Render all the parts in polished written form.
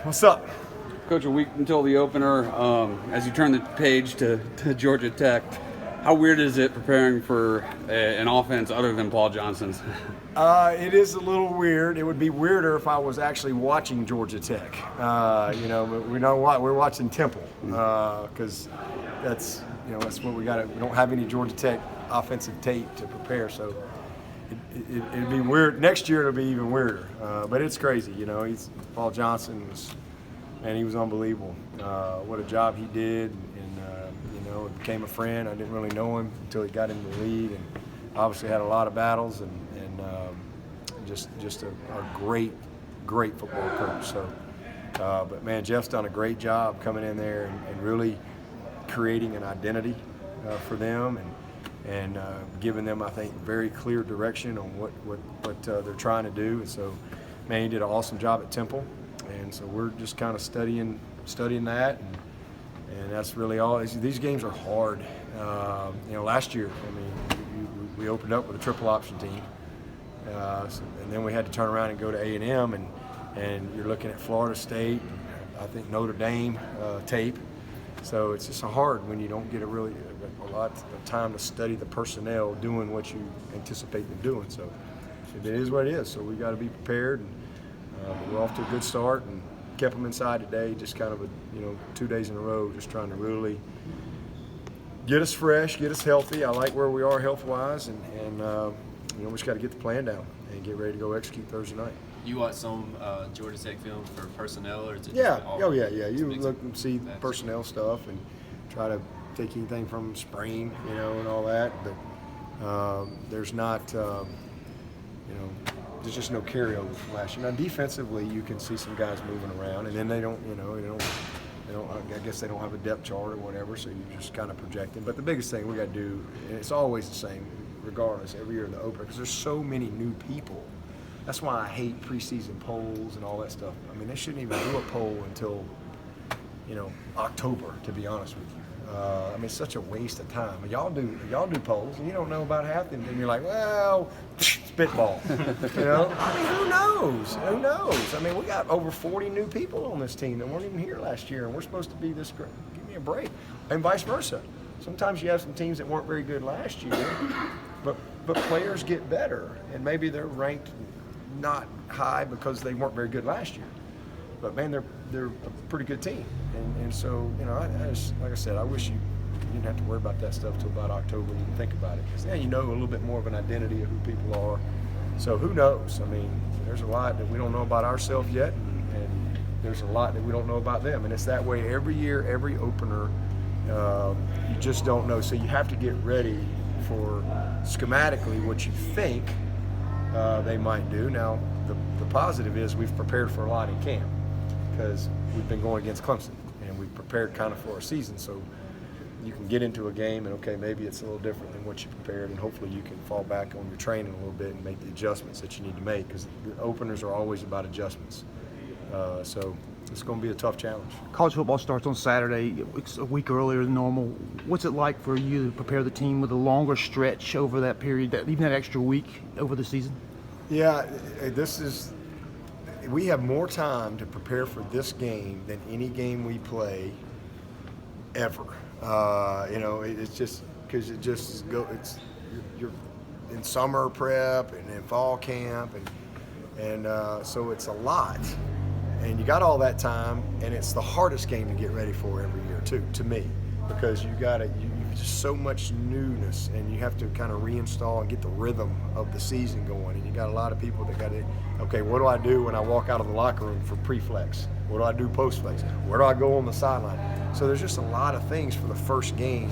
What's up? Coach, a week until the opener, as you turn the page to Georgia Tech, how weird is it preparing for an offense other than Paul Johnson's? It is a little weird. It would be weirder if I was actually watching Georgia Tech. But we know what we're watching Temple because that's what we got. We don't have any Georgia Tech offensive tape to prepare, so it'd be weird. Next year it'll be even weirder. But it's crazy. Paul Johnson he was unbelievable. What a job he did, and became a friend. I didn't really know him until he got in the league, and obviously had a lot of battles, and just a great football coach. So, but man, Jeff's done a great job coming in there and really creating an identity for them and giving them, I think, very clear direction on what they're trying to do. And so, man, he did an awesome job at Temple. And so we're just kind of studying that, and that's really all. These games are hard. Last year, we opened up with a triple option team, and then we had to turn around and go to A&M, and you're looking at Florida State, I think Notre Dame tape. So it's just hard when you don't get a lot of time to study the personnel doing what you anticipate them doing. So it is what it is. So we got to be prepared. We're off to a good start and kept them inside today, just kind of 2 days in a row, just trying to really get us fresh, get us healthy. I like where we are health-wise, and we just got to get the plan down and get ready to go execute Thursday night. You watch some Georgia Tech film for personnel, or is it yeah, just You look and see personnel stuff and try to take anything from spring, and all that. But there's not, there's just no carryover from last year. Now, defensively, you can see some guys moving around, and then they don't. I guess they don't have a depth chart or whatever, so you're just kind of projecting. But the biggest thing we got to do, and it's always the same, regardless, every year in the opener, because there's so many new people. That's why I hate preseason polls and all that stuff. They shouldn't even do a poll until, October, to be honest with you. It's such a waste of time. Y'all do polls, and you don't know about half, and then you're like, well, spitball. Who knows? Who knows? We got over 40 new people on this team that weren't even here last year, and we're supposed to be this great. Give me a break. And vice versa. Sometimes you have some teams that weren't very good last year, but players get better, and maybe they're ranked not high because they weren't very good last year. But man, they're a pretty good team, and so I just, like I said, I wish you didn't have to worry about that stuff till about October when you think about it, because then a little bit more of an identity of who people are. So who knows? There's a lot that we don't know about ourselves yet, and there's a lot that we don't know about them, and it's that way every year, every opener. You just don't know, so you have to get ready for schematically what you think they might do. Now, the positive is we've prepared for a lot in camp, because we've been going against Clemson, and we've prepared kind of for our season. So you can get into a game and, okay, maybe it's a little different than what you prepared, and hopefully you can fall back on your training a little bit and make the adjustments that you need to make, because the openers are always about adjustments. So it's going to be a tough challenge. College football starts on Saturday. It's a week earlier than normal. What's it like for you to prepare the team with a longer stretch over that period, even that extra week over the season? Yeah, we have more time to prepare for this game than any game we play ever. It's just because you're in summer prep and in fall camp, and so it's a lot. And you got all that time, and it's the hardest game to get ready for every year too, to me, because you just so much newness, and you have to kind of reinstall and get the rhythm of the season going. And you got a lot of people that got to, okay, what do I do when I walk out of the locker room for pre-flex? What do I do post-flex? Where do I go on the sideline? So there's just a lot of things for the first game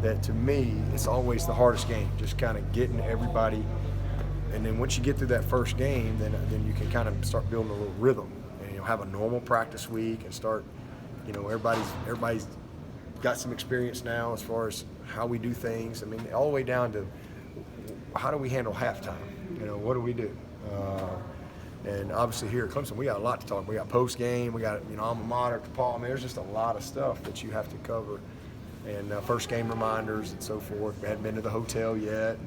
that, to me, it's always the hardest game, just kind of getting everybody. And then once you get through that first game, then you can kind of start building a little rhythm, and have a normal practice week and start, everybody's got some experience now as far as how we do things. All the way down to how do we handle halftime? What do we do? And obviously here at Clemson, we got a lot to talk about. We got post game, we got alma mater to Paul. There's just a lot of stuff that you have to cover, and first game reminders and so forth. We hadn't been to the hotel yet,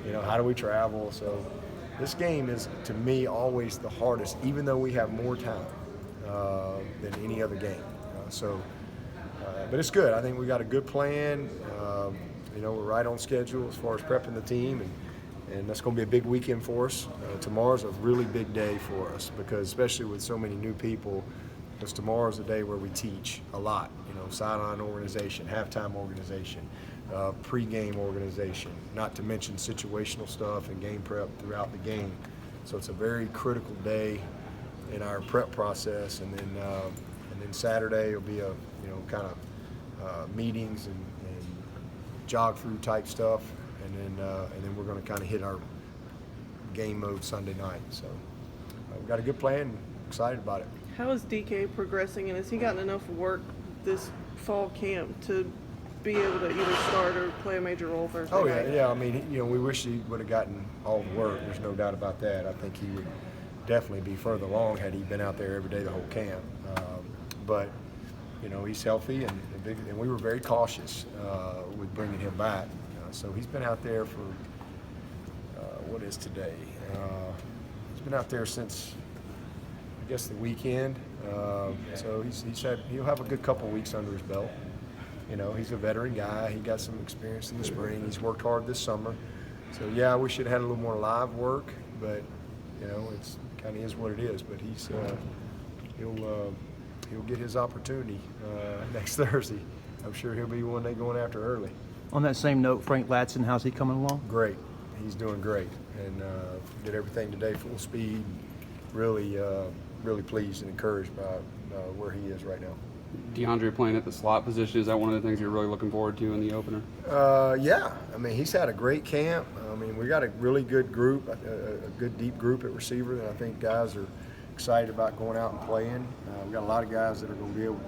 and how do we travel? So this game is, to me, always the hardest, even though we have more time. than any other game. But it's good. I think we got a good plan. We're right on schedule as far as prepping the team, and that's going to be a big weekend for us. Tomorrow's a really big day for us because, especially with so many new people, because tomorrow's a day where we teach a lot. Sideline organization, halftime organization, pre-game organization, not to mention situational stuff and game prep throughout the game. So it's a very critical day in our prep process, and then Saturday will be a kind of meetings and jog through type stuff, and then we're going to kind of hit our game mode Sunday night. So we've got a good plan. Excited about it. How is DK progressing, and has he gotten enough work this fall camp to be able to either start or play a major role Thursday night? Yeah. I mean, we wish he would have gotten all the work. There's no doubt about that. I think he would definitely be further along had he been out there every day the whole camp. But he's healthy, and we were very cautious with bringing him back. So he's been out there for what is today? He's been out there since, I guess, the weekend. So he'll have a good couple of weeks under his belt. He's a veteran guy. He got some experience in the spring. He's worked hard this summer. So yeah, we should have had a little more live work, but it's kind of is what it is. But he'll get his opportunity next Thursday. I'm sure he'll be one they going after early. On that same note, Frank Ladson, how's he coming along? Great. He's doing great, and did everything today full speed. Really pleased and encouraged by where he is right now. DeAndre playing at the slot position, is that one of the things you're really looking forward to in the opener? Yeah. I mean, he's had a great camp. I mean, we got a really good group, a good deep group at receiver that I think guys are excited about going out and playing. We got a lot of guys that are going to be able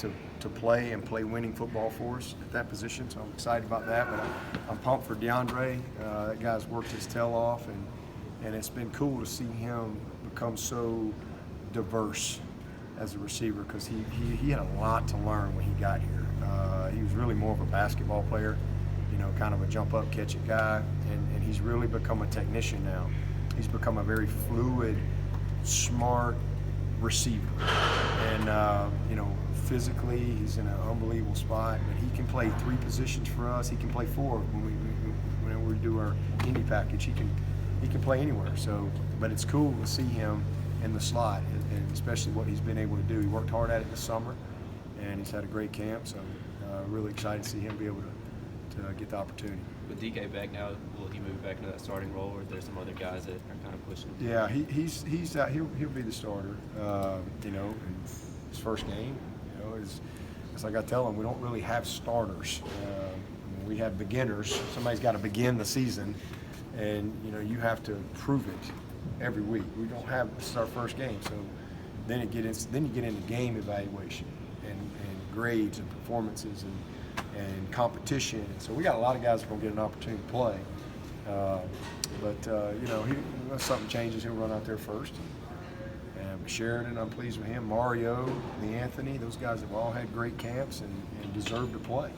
to play and play winning football for us at that position, so I'm excited about that. But I'm pumped for DeAndre. That guy's worked his tail off, and it's been cool to see him become so diverse as a receiver, because he had a lot to learn when he got here. He was really more of a basketball player, kind of a jump up, catch it guy, and he's really become a technician now. He's become a very fluid, smart receiver, and physically he's in an unbelievable spot. But he can play 3 positions for us. He can play 4 when we do our indie package. He can play anywhere. So, but it's cool to see him in the slot, and especially what he's been able to do. He worked hard at it this summer, and he's had a great camp. So, really excited to see him be able to get the opportunity. With DK back now, will he move back into that starting role, or are there some other guys that are kind of pushing? Yeah, he's out. He'll be the starter. In his first game. It's like I tell him, we don't really have starters. We have beginners. Somebody's got to begin the season, and you have to prove it every week. We don't have, this is our first game, so then you get into game evaluation and grades and performances and competition. And so we got a lot of guys that are going to get an opportunity to play. If something changes, he'll run out there first. And Sheridan, I'm pleased with him. Mario, Anthony, those guys have all had great camps and deserve to play.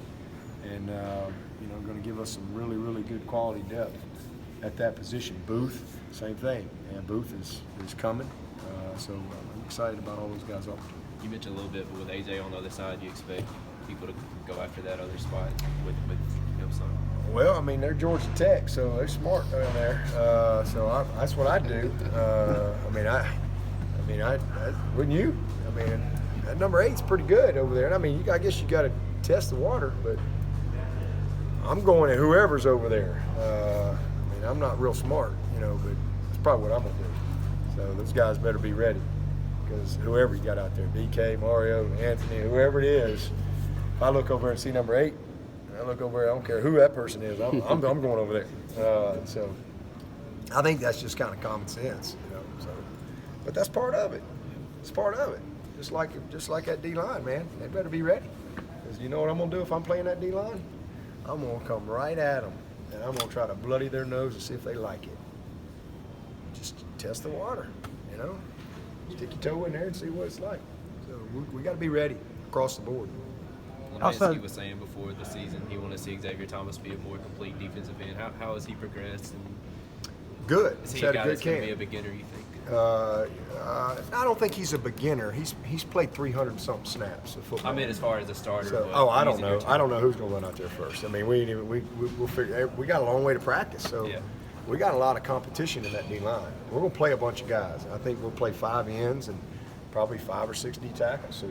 And going to give us some really, really good quality depth at that position. Booth, same thing. And Booth is coming. So I'm excited about all those guys. You mentioned a little bit, but with AJ on the other side, you expect people to go after that other spot with him. So. Well, I mean, they're Georgia Tech, so they're smart down there. That's what I do. I wouldn't you? I mean, that number 8's pretty good over there. And I mean, I guess you got to test the water, but I'm going at whoever's over there. I'm not real smart, but that's probably what I'm going to do. So those guys better be ready, because whoever you got out there, DK, Mario, Anthony, whoever it is, if I look over and see number 8, I look over there, I don't care who that person is, I'm going over there. So I think that's just kind of common sense, but that's part of it. It's part of it. Just like that D-line, man. They better be ready. Because you know what I'm going to do if I'm playing that D-line? I'm going to come right at them, and I'm going to try to bloody their nose and see if they like it. Just test the water, Stick your toe in there and see what it's like. So we got to be ready across the board. As he was saying before the season, he wanted to see Xavier Thomas be a more complete defensive end. How has he progressed? And good. is he He's had a guy a good that's going to camp. be a beginner, you think? I don't think he's a beginner. He's played 300-something snaps of football. I mean, as far as a starter. So, but I don't using know. your I don't know who's going to run out there first. I mean, we'll figure. We got a long way to practice, so Yeah. we got a lot of competition in that D line. We're going to play a bunch of guys. I think we'll play 5 ends and probably 5 or 6 D tackles. So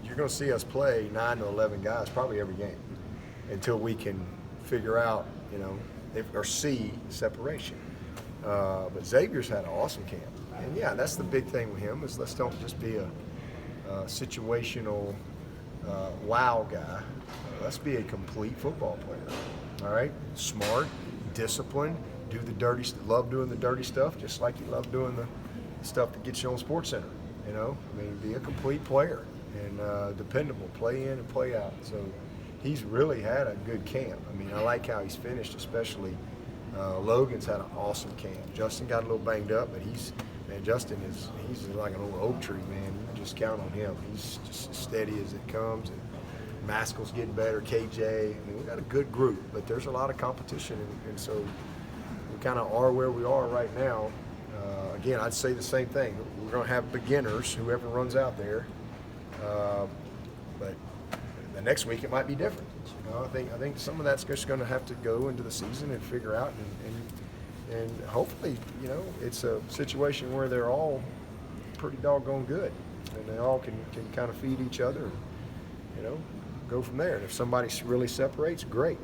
you're going to see us play 9 to 11 guys probably every game until we can figure out, or see separation. But Xavier's had an awesome camp, and yeah, that's the big thing with him is let's don't just be a situational wow guy. Let's be a complete football player. All right, smart, disciplined, do the dirty, love doing the dirty stuff, just like you love doing the stuff that gets you on SportsCenter. I mean, be a complete player and dependable, play in and play out. So he's really had a good camp. I mean, I like how he's finished, especially. Logan's had an awesome camp. Justin got a little banged up, but he's like an old oak tree, man. You can just count on him. He's just as steady as it comes. And Maskell's getting better, KJ. I mean, we got a good group, but there's a lot of competition, and so we kind of are where we are right now. Again, I'd say the same thing. We're going to have beginners, whoever runs out there, but the next week it might be different. I think some of that's just going to have to go into the season and figure out, and hopefully, it's a situation where they're all pretty doggone good, and they all can kind of feed each other, and, go from there. And if somebody really separates, great.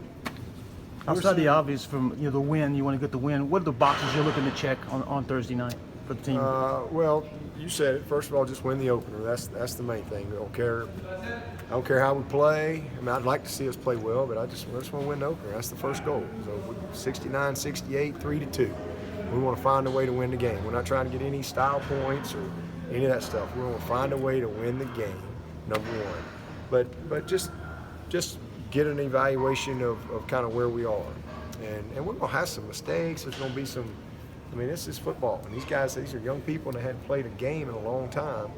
Outside the obvious from the win, you want to get the win. What are the boxes you're looking to check on Thursday night for the team? Well, you said it. First of all, just win the opener. That's the main thing. I don't care how we play. I mean, I'd like to see us play well, but I just want to win the opener. That's the first goal. So 69-68, 3-2. We want to find a way to win the game. We're not trying to get any style points or any of that stuff. We want to find a way to win the game, number one. But just get an evaluation of kind of where we are. And we're going to have some mistakes. There's going to be some – I mean, this is football. And these are young people and they hadn't played a game in a long time.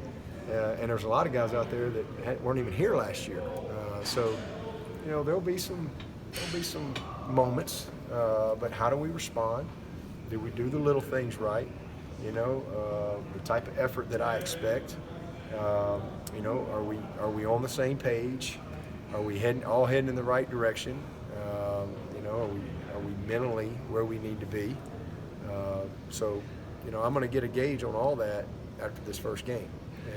And there's a lot of guys out there that weren't even here last year. So, there'll be some moments. But how do we respond? Do we do the little things right? The type of effort that I expect. Are we on the same page? Are we all heading in the right direction? Are we mentally where we need to be? So, I'm going to get a gauge on all that after this first game.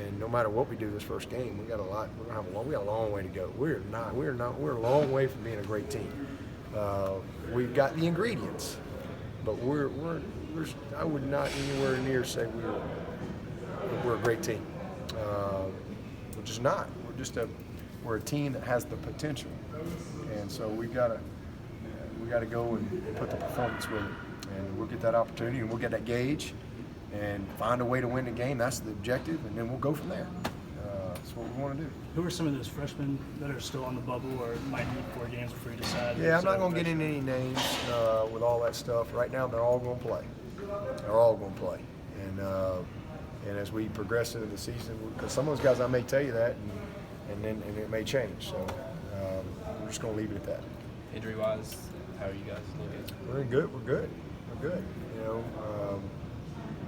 And no matter what we do this first game, we got a long way to go. We're a long way from being a great team. We've got the ingredients, but I would not anywhere near say we're a great team. We're just not. We're a team that has the potential, and so we got to go and put the performance with it, and we'll get that opportunity, and we'll get that gauge, and find a way to win the game. That's the objective, and then we'll go from there. That's what we want to do. Who are some of those freshmen that are still on the bubble or might need 4 games before you decide? Yeah, I'm not going to get into any names with all that stuff. Right now, they're all going to play. They're all going to play, and as we progress into the season, because some of those guys I may tell you that, and it may change. So we're just going to leave it at that. Injury-wise, how are you guys looking? We're good.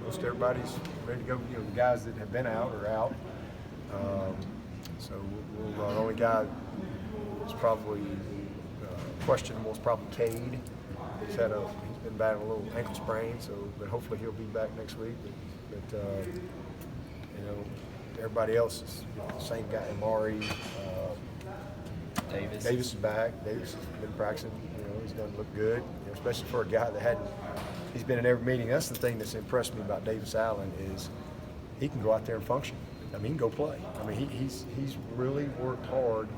Most everybody's ready to go. The guys that have been out are out. So the only guy that's probably questionable is probably Cade. He's been battling a little ankle sprain, but hopefully he'll be back next week. But everybody else is the same guy. Amari, Davis is back. Davis has been practicing. He's done look good. Especially for a guy that he's been in every meeting. That's the thing that's impressed me about Davis Allen is he can go out there and function. I mean, he can go play. I mean, he's really worked hard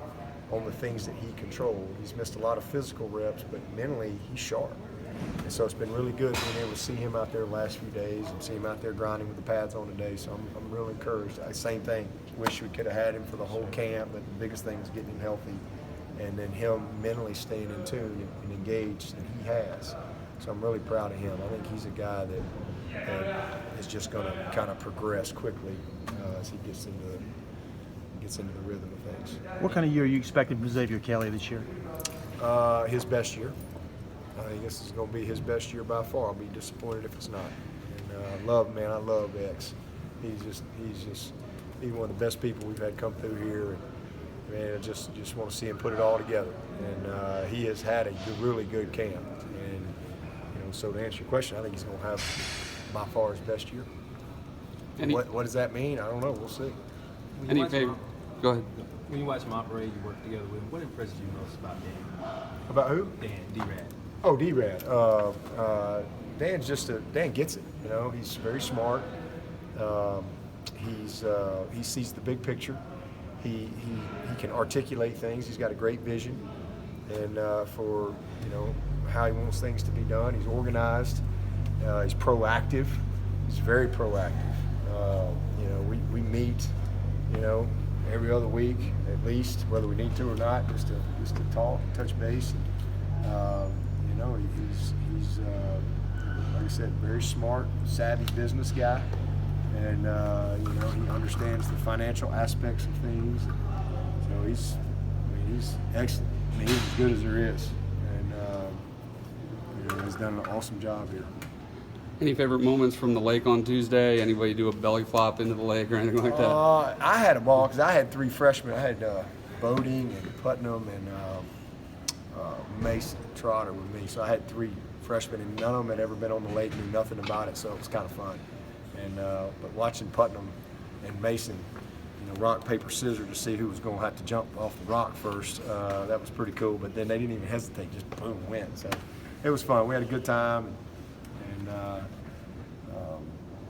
on the things that he controlled. He's missed a lot of physical reps, but mentally he's sharp. And so it's been really good being able to see him out there the last few days and see him out there grinding with the pads on today. So I'm really encouraged. Same thing. Wish we could have had him for the whole camp, but the biggest thing is getting him healthy and then him mentally staying in tune and engaged, and he has. So I'm really proud of him. I think he's a guy that is just going to kind of progress quickly as he gets into the rhythm of things. What kind of year are you expecting from Xavier Kelly this year? His best year. I think this is going to be his best year by far. I'll be disappointed if it's not. And I love X. He's one of the best people we've had come through here. And, man, I just want to see him put it all together. And he has had a really good camp. And so to answer your question, I think he's going to have by far his best year. What does that mean? I don't know. We'll see. Any favorite? Go ahead. When you watch him operate, you work together with him. What impresses you most about Dan? About who? Dan, D-Rad. Oh, D-Rad. Dan gets it. He's very smart. He sees the big picture. He can articulate things. He's got a great vision, and for how he wants things to be done. He's organized. He's proactive. He's very proactive. We meet, every other week at least, whether we need to or not, just to talk, touch base. He's like I said, very smart, savvy business guy, and he understands the financial aspects of things. So he's excellent. He's as good as there is, and he's done an awesome job here. Any favorite moments from the lake on Tuesday? Anybody do a belly flop into the lake or anything like that? I had a ball because I had 3 freshmen. I had Boding and Putnam and Mason Trotter with me. So I had 3 freshmen, and none of them had ever been on the lake, knew nothing about it. So it was kind of fun. And but watching Putnam and Mason, rock, paper, scissors to see who was going to have to jump off the rock first, that was pretty cool. But then they didn't even hesitate, just boom, win. So it was fun. We had a good time. And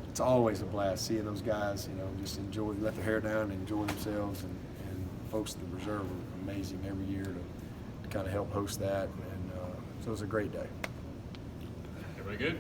it's always a blast seeing those guys, just let their hair down and enjoy themselves. And folks at the reserve are amazing every year to kind of help host that. And so it was a great day. Everybody good?